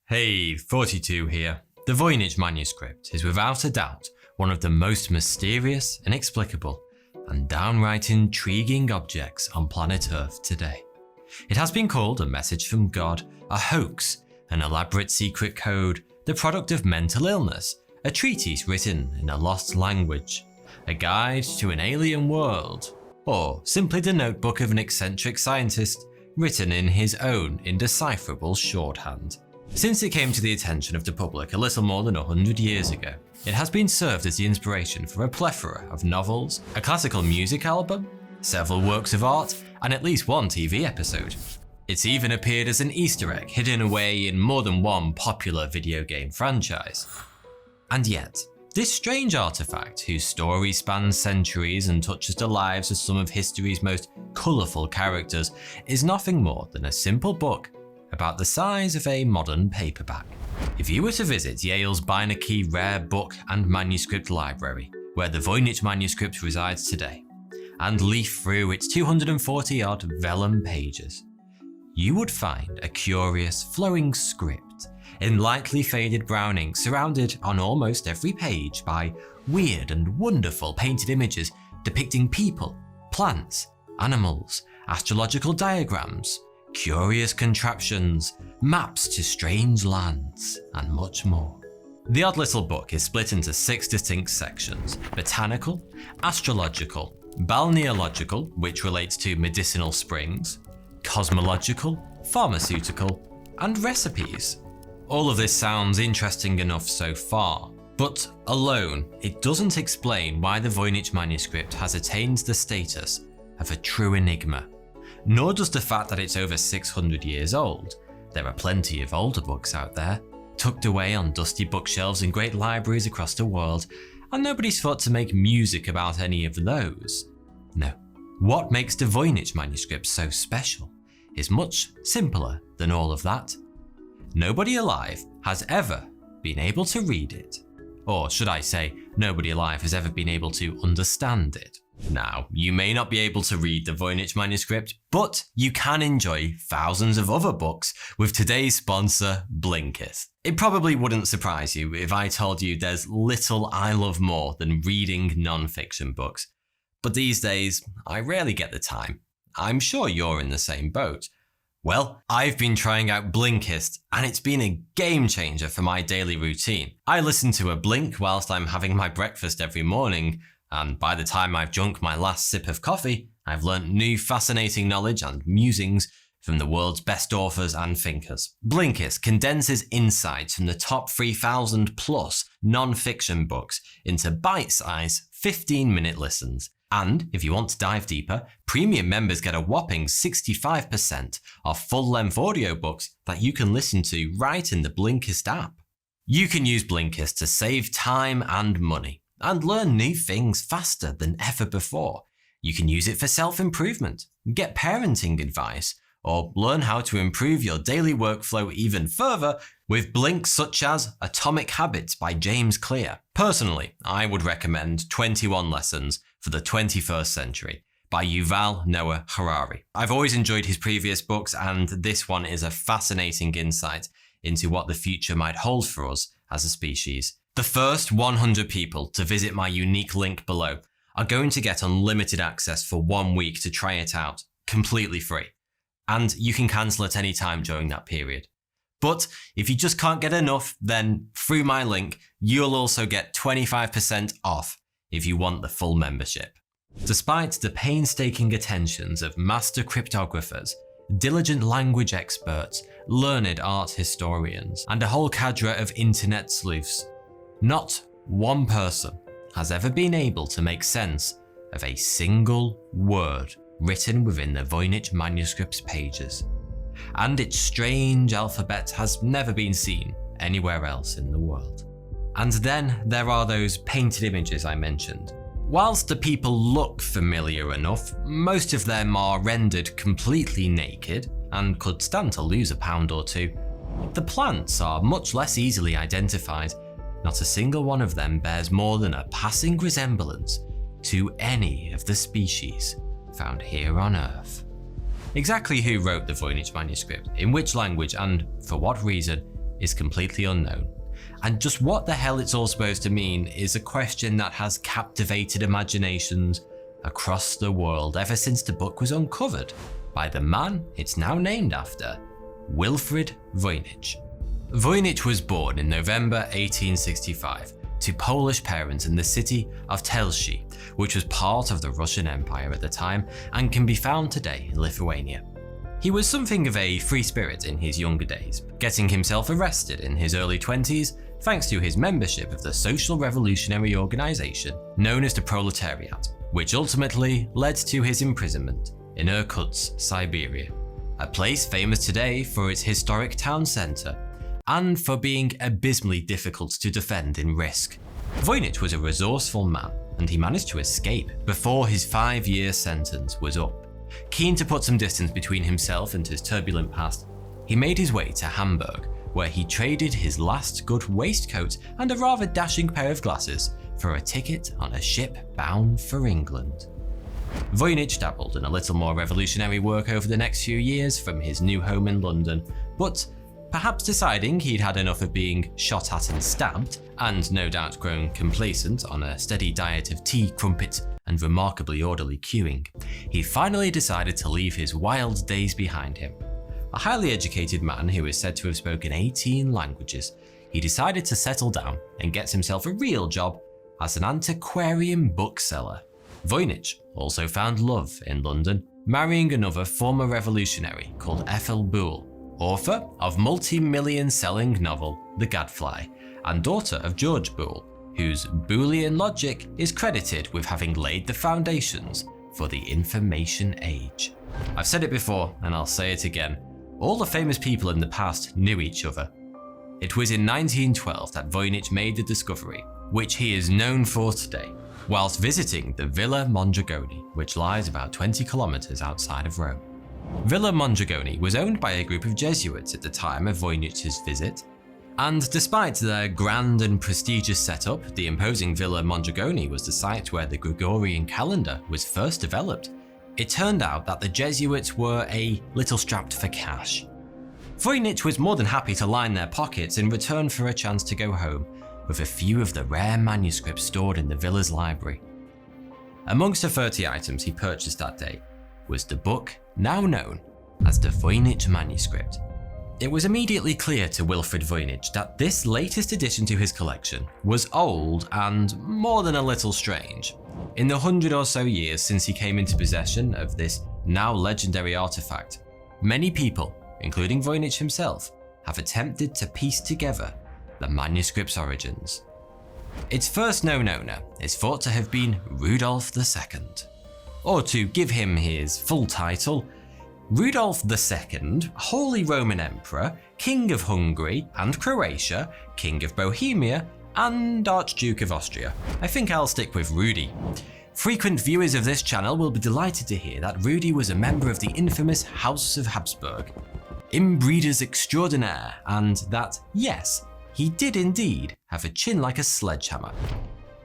Hey, 42 here. The Voynich manuscript is without a doubt one of the most mysterious, inexplicable, and downright intriguing objects on planet Earth today. It has been called a message from God, a hoax, an elaborate secret code, the product of mental illness, a treatise written in a lost language, a guide to an alien world, or simply the notebook of an eccentric scientist written in his own indecipherable shorthand. Since it came to the attention of the public a little more than 100 years ago, it has been served as the inspiration for a plethora of novels, a classical music album, several works of art, and at least one TV episode. It's even appeared as an Easter egg hidden away in more than one popular video game franchise. And yet, this strange artifact, whose story spans centuries and touches the lives of some of history's most colourful characters, is nothing more than a simple book about the size of a modern paperback. If you were to visit Yale's Beinecke Rare Book and Manuscript Library, where the Voynich manuscript resides today, and leaf through its 240-odd vellum pages, you would find a curious flowing script in lightly faded brown ink, surrounded on almost every page by weird and wonderful painted images depicting people, plants, animals, astrological diagrams, curious contraptions, maps to strange lands, and much more. The odd little book is split into 6 distinct sections: botanical, astrological, balneological, which relates to medicinal springs, cosmological, pharmaceutical, and recipes. All of this sounds interesting enough so far, but alone, it doesn't explain why the Voynich manuscript has attained the status of a true enigma. Nor does the fact that it's over 600 years old. There are plenty of older books out there, tucked away on dusty bookshelves in great libraries across the world, and nobody's thought to make music about any of those. No, what makes the Voynich manuscript so special is much simpler than all of that. Nobody alive has ever been able to read it. Or should I say, nobody alive has ever been able to understand it. Now, you may not be able to read the Voynich manuscript, but you can enjoy thousands of other books with today's sponsor, Blinkist. It probably wouldn't surprise you if I told you there's little I love more than reading non-fiction books. But these days, I rarely get the time. I'm sure you're in the same boat. Well, I've been trying out Blinkist, and it's been a game changer for my daily routine. I listen to a blink whilst I'm having my breakfast every morning, and by the time I've drunk my last sip of coffee, I've learnt new fascinating knowledge and musings from the world's best authors and thinkers. Blinkist condenses insights from the top 3,000 plus non-fiction books into bite-sized 15-minute listens. And if you want to dive deeper, premium members get a whopping 65% off full-length audiobooks that you can listen to right in the Blinkist app. You can use Blinkist to save time and money and learn new things faster than ever before. You can use it for self-improvement, get parenting advice, or learn how to improve your daily workflow even further with blinks such as Atomic Habits by James Clear. Personally, I would recommend 21 Lessons for the 21st Century by Yuval Noah Harari. I've always enjoyed his previous books, and this one is a fascinating insight into what the future might hold for us as a species. The first 100 people to visit my unique link below are going to get unlimited access for 1 week to try it out, completely free. And you can cancel at any time during that period. But if you just can't get enough, then through my link, you'll also get 25% off if you want the full membership. Despite the painstaking attentions of master cryptographers, diligent language experts, learned art historians, and a whole cadre of internet sleuths, not one person has ever been able to make sense of a single word written within the Voynich manuscript's pages. And its strange alphabet has never been seen anywhere else in the world. And then there are those painted images I mentioned. Whilst the people look familiar enough, most of them are rendered completely naked and could stand to lose a pound or two. The plants are much less easily identified. Not a single one of them bears more than a passing resemblance to any of the species found here on Earth. Exactly who wrote the Voynich manuscript, in which language, and for what reason, is completely unknown. And just what the hell it's all supposed to mean is a question that has captivated imaginations across the world ever since the book was uncovered by the man it's now named after, Wilfred Voynich. Voynich was born in November 1865 to Polish parents in the city of Telshi, which was part of the Russian Empire at the time and can be found today in Lithuania. He was something of a free spirit in his younger days, getting himself arrested in his early 20s thanks to his membership of the social revolutionary organization known as the Proletariat, which ultimately led to his imprisonment in Irkutsk, Siberia, a place famous today for its historic town center and for being abysmally difficult to defend in risk. Voynich was a resourceful man, and he managed to escape before his 5-year sentence was up. Keen to put some distance between himself and his turbulent past, he made his way to Hamburg, where he traded his last good waistcoat and a rather dashing pair of glasses for a ticket on a ship bound for England. Voynich dabbled in a little more revolutionary work over the next few years from his new home in London, but perhaps deciding he'd had enough of being shot at and stabbed, and no doubt grown complacent on a steady diet of tea, crumpets, and remarkably orderly queuing, he finally decided to leave his wild days behind him. A highly educated man who is said to have spoken 18 languages, he decided to settle down and get himself a real job as an antiquarian bookseller. Voynich also found love in London, marrying another former revolutionary called Ethel Boole, author of multi-million selling novel The Gadfly, and daughter of George Boole, whose Boolean logic is credited with having laid the foundations for the information age. I've said it before and I'll say it again, all the famous people in the past knew each other. It was in 1912 that Voynich made the discovery, which he is known for today, whilst visiting the Villa Mondragone, which lies about 20 kilometers outside of Rome. Villa Mondragone was owned by a group of Jesuits at the time of Voynich's visit, and despite their grand and prestigious setup, the imposing Villa Mondragone was the site where the Gregorian calendar was first developed. It turned out that the Jesuits were a little strapped for cash. Voynich was more than happy to line their pockets in return for a chance to go home with a few of the rare manuscripts stored in the villa's library. Amongst the 30 items he purchased that day was the book now known as the Voynich manuscript. It was immediately clear to Wilfred Voynich that this latest addition to his collection was old and more than a little strange. In the 100 or so years since he came into possession of this now legendary artifact, many people, including Voynich himself, have attempted to piece together the manuscript's origins. Its first known owner is thought to have been Rudolf II, or to give him his full title, Rudolf II, Holy Roman Emperor, King of Hungary and Croatia, King of Bohemia, and Archduke of Austria. I think I'll stick with Rudy. Frequent viewers of this channel will be delighted to hear that Rudy was a member of the infamous House of Habsburg, inbreeders extraordinaire, and that, yes, he did indeed have a chin like a sledgehammer.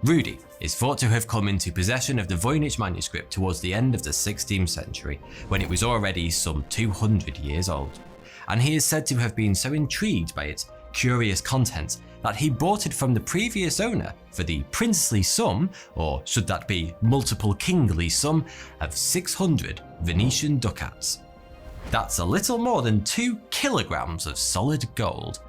Rudy is thought to have come into possession of the Voynich manuscript towards the end of the 16th century, when it was already some 200 years old, and he is said to have been so intrigued by its curious contents that he bought it from the previous owner for the princely sum, or should that be multiple kingly sum, of 600 Venetian ducats. That's a little more than 2 kilograms of solid gold.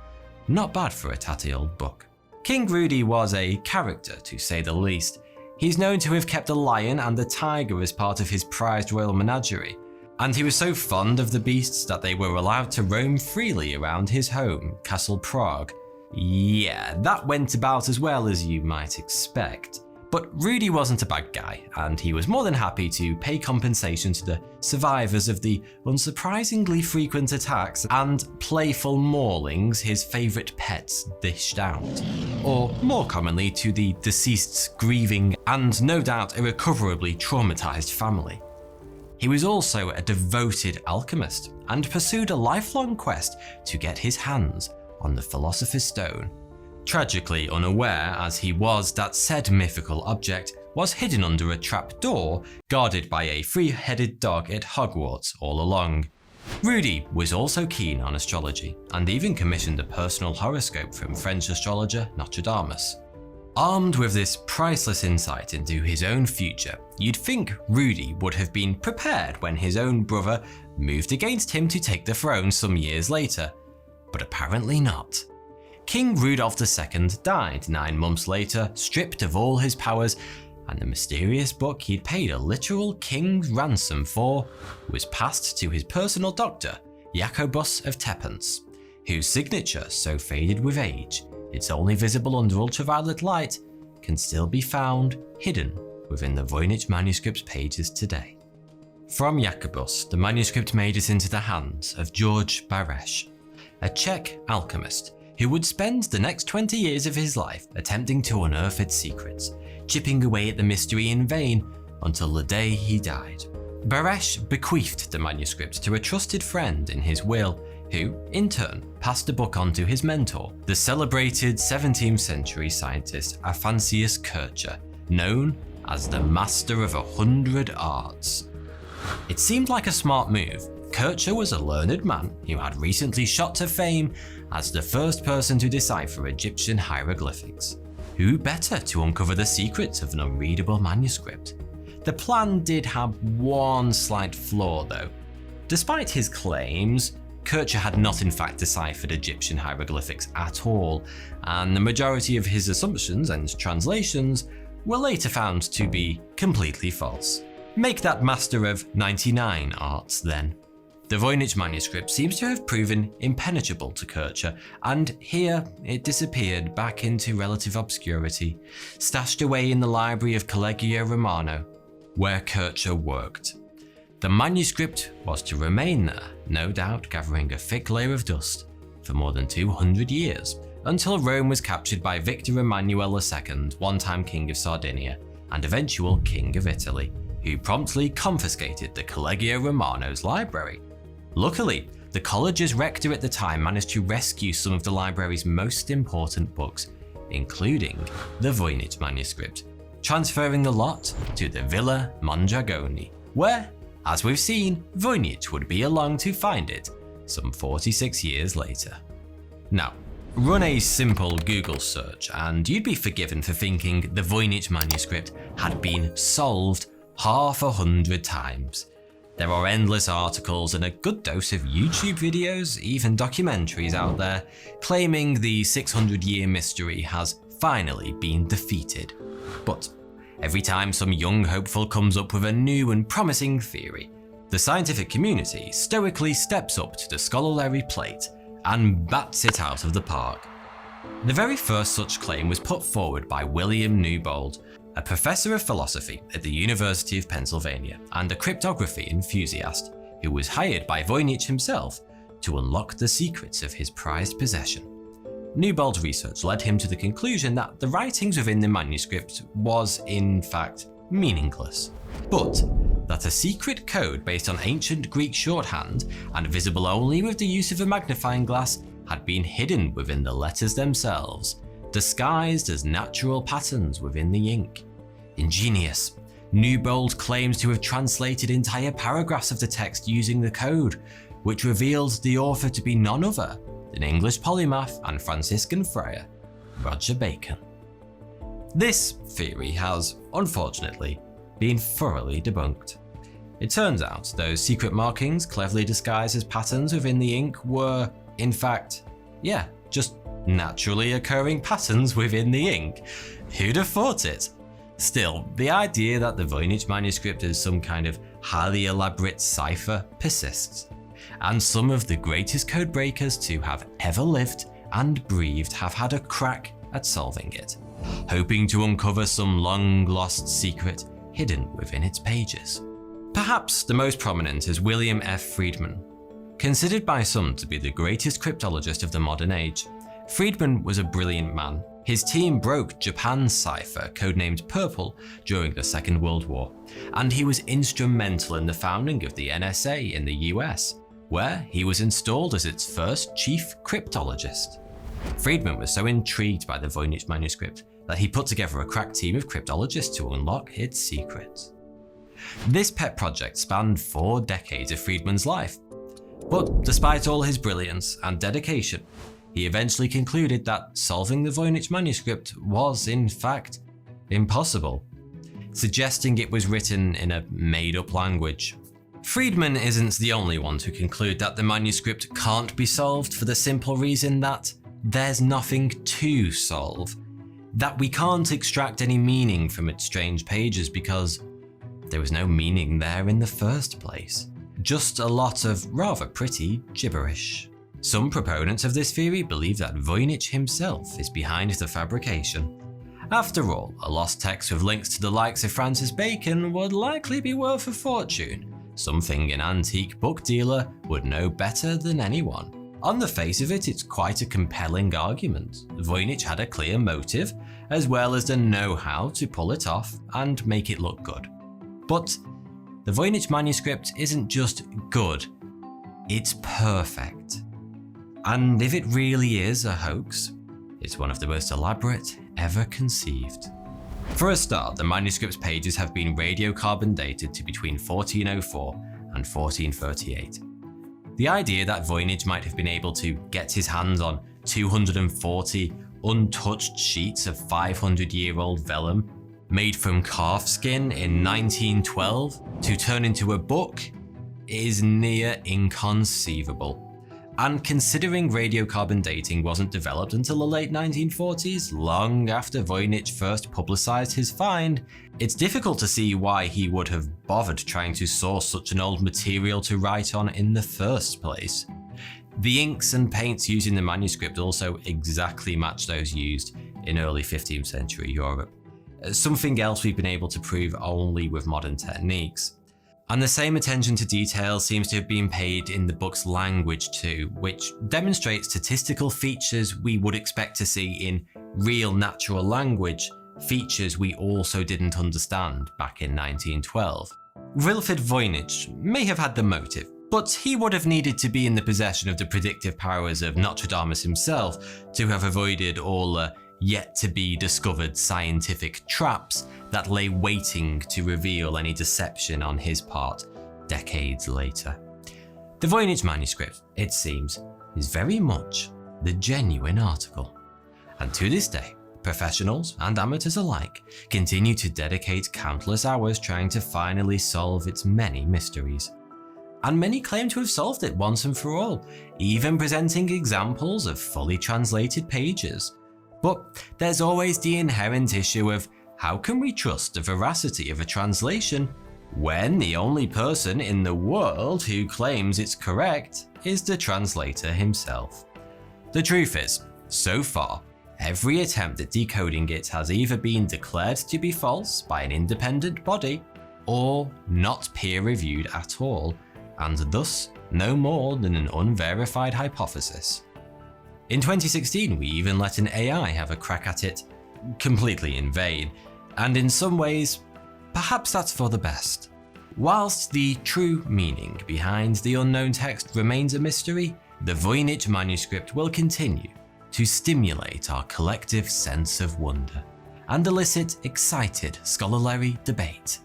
Not bad for a tatty old book. King Rudy was a character, to say the least. He's known to have kept a lion and a tiger as part of his prized royal menagerie, and he was so fond of the beasts that they were allowed to roam freely around his home, Castle Prague. Yeah, that went about as well as you might expect. But Rudy wasn't a bad guy, and he was more than happy to pay compensation to the survivors of the unsurprisingly frequent attacks and playful maulings his favourite pets dished out, or more commonly to the deceased's grieving and no doubt irrecoverably traumatised family. He was also a devoted alchemist and pursued a lifelong quest to get his hands on the Philosopher's Stone, tragically unaware as he was that said mythical object was hidden under a trap door guarded by a 3-headed dog at Hogwarts all along. Rudy was also keen on astrology and even commissioned a personal horoscope from French astrologer Nostradamus. Armed with this priceless insight into his own future, you'd think Rudy would have been prepared when his own brother moved against him to take the throne some years later, but apparently not. King Rudolph II died 9 months later, stripped of all his powers, and the mysterious book he'd paid a literal king's ransom for was passed to his personal doctor, Jacobus of Tepens, whose signature, so faded with age, it's only visible under ultraviolet light, can still be found hidden within the Voynich manuscript's pages today. From Jacobus, the manuscript made it into the hands of George Baresch, a Czech alchemist who would spend the next 20 years of his life attempting to unearth its secrets, chipping away at the mystery in vain until the day he died. Baresch bequeathed the manuscript to a trusted friend in his will, who, in turn, passed the book on to his mentor, the celebrated 17th century scientist Afanasius Kircher, known as the Master of 100 Arts. It seemed like a smart move. Kircher was a learned man who had recently shot to fame as the first person to decipher Egyptian hieroglyphics. Who better to uncover the secrets of an unreadable manuscript? The plan did have one slight flaw though. Despite his claims, Kircher had not in fact deciphered Egyptian hieroglyphics at all, and the majority of his assumptions and translations were later found to be completely false. Make that master of 99 arts then. The Voynich manuscript seems to have proven impenetrable to Kircher, and here it disappeared back into relative obscurity, stashed away in the library of Collegio Romano, where Kircher worked. The manuscript was to remain there, no doubt gathering a thick layer of dust, for more than 200 years, until Rome was captured by Victor Emmanuel II, one-time King of Sardinia, and eventual King of Italy, who promptly confiscated the Collegio Romano's library. Luckily, the college's rector at the time managed to rescue some of the library's most important books, including the Voynich manuscript, transferring the lot to the Villa Mondragone, where, as we've seen, Voynich would be along to find it some 46 years later. Now, run a simple Google search and you'd be forgiven for thinking the Voynich manuscript had been solved 100 times. There are endless articles and a good dose of YouTube videos, even documentaries out there, claiming the 600-year mystery has finally been defeated. But every time some young hopeful comes up with a new and promising theory, the scientific community stoically steps up to the scholarly plate and bats it out of the park. The very first such claim was put forward by William Newbold, a professor of philosophy at the University of Pennsylvania and a cryptography enthusiast who was hired by Voynich himself to unlock the secrets of his prized possession. Newbold's research led him to the conclusion that the writings within the manuscript was, in fact, meaningless, but that a secret code based on ancient Greek shorthand and visible only with the use of a magnifying glass had been hidden within the letters themselves, disguised as natural patterns within the ink. Ingenious. Newbold claims to have translated entire paragraphs of the text using the code, which reveals the author to be none other than English polymath and Franciscan friar, Roger Bacon. This theory has, unfortunately, been thoroughly debunked. It turns out those secret markings, cleverly disguised as patterns within the ink, were, in fact, just naturally occurring patterns within the ink. Who'd have thought it? Still, the idea that the Voynich manuscript is some kind of highly elaborate cipher persists, and some of the greatest code breakers to have ever lived and breathed have had a crack at solving it, hoping to uncover some long-lost secret hidden within its pages. Perhaps the most prominent is William F. Friedman. Considered by some to be the greatest cryptologist of the modern age, Friedman was a brilliant man. His team broke Japan's cipher, codenamed Purple, during the Second World War, and he was instrumental in the founding of the NSA in the US, where he was installed as its first chief cryptologist. Friedman was so intrigued by the Voynich manuscript that he put together a crack team of cryptologists to unlock its secrets. This pet project spanned 4 decades of Friedman's life. But despite all his brilliance and dedication, he eventually concluded that solving the Voynich manuscript was, in fact, impossible, suggesting it was written in a made-up language. Friedman isn't the only one to conclude that the manuscript can't be solved for the simple reason that there's nothing to solve, that we can't extract any meaning from its strange pages because there was no meaning there in the first place. Just a lot of rather pretty gibberish. Some proponents of this theory believe that Voynich himself is behind the fabrication. After all, a lost text with links to the likes of Francis Bacon would likely be worth a fortune, something an antique book dealer would know better than anyone. On the face of it, it's quite a compelling argument. Voynich had a clear motive, as well as the know-how to pull it off and make it look good. But the Voynich manuscript isn't just good, it's perfect. And if it really is a hoax, it's one of the most elaborate ever conceived. For a start, the manuscript's pages have been radiocarbon dated to between 1404 and 1438. The idea that Voynich might have been able to get his hands on 240 untouched sheets of 500-year-old vellum made from calf skin in 1912 to turn into a book is near inconceivable. And considering radiocarbon dating wasn't developed until the late 1940s, long after Voynich first publicised his find, it's difficult to see why he would have bothered trying to source such an old material to write on in the first place. The inks and paints used in the manuscript also exactly match those used in early 15th century Europe, something else we've been able to prove only with modern techniques. And the same attention to detail seems to have been paid in the book's language too, which demonstrates statistical features we would expect to see in real natural language, features we also didn't understand back in 1912. Wilfred Voynich may have had the motive, but he would have needed to be in the possession of the predictive powers of Nostradamus himself to have avoided all the yet-to-be-discovered scientific traps that lay waiting to reveal any deception on his part decades later. The Voynich manuscript, it seems, is very much the genuine article. And to this day, professionals and amateurs alike continue to dedicate countless hours trying to finally solve its many mysteries. And many claim to have solved it once and for all, even presenting examples of fully translated pages. But there's always the inherent issue of how can we trust the veracity of a translation when the only person in the world who claims it's correct is the translator himself? The truth is, so far, every attempt at decoding it has either been declared to be false by an independent body or not peer-reviewed at all, and thus no more than an unverified hypothesis. In 2016, we even let an AI have a crack at it, completely in vain, and in some ways, perhaps that's for the best. Whilst the true meaning behind the unknown text remains a mystery, the Voynich manuscript will continue to stimulate our collective sense of wonder and elicit excited scholarly debate.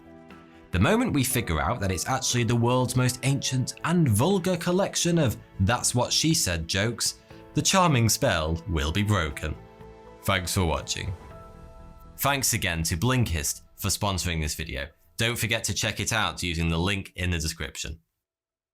The moment we figure out that it's actually the world's most ancient and vulgar collection of "that's what she said" jokes, the charming spell will be broken. Thanks for watching. Thanks again to Blinkist for sponsoring this video. Don't forget to check it out using the link in the description.